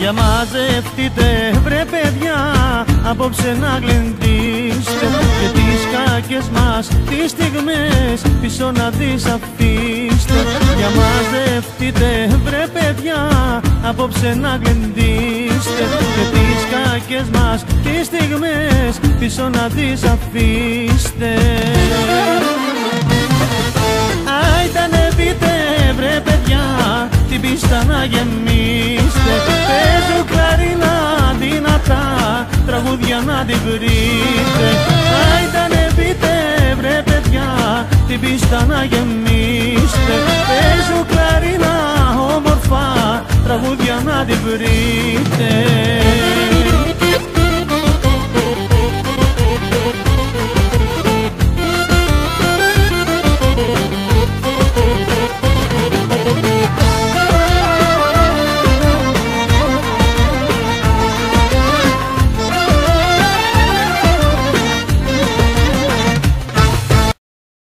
Για μαζευτείτε βρε παιδιά, απόψε να γλεντήστε, και τις κακές μας τις στιγμές πίσω να τις αφήστε. Για μαζευτείτε βρε παιδιά, απόψε να γλεντήστε, και τις κακές μας τις στιγμές πίσω να τις αφήστε. Άιτα ανεβείτε βρε παιδιά, την πίστα να γεμίστε, παίζω κλαρίνα δυνατά, τραγούδια να την βρείτε. Άιτα ανεβείτε βρε παιδιά, την πίστα να γεμίστε, παίζω κλαρίνα όμορφα, τραγούδια να την βρείτε.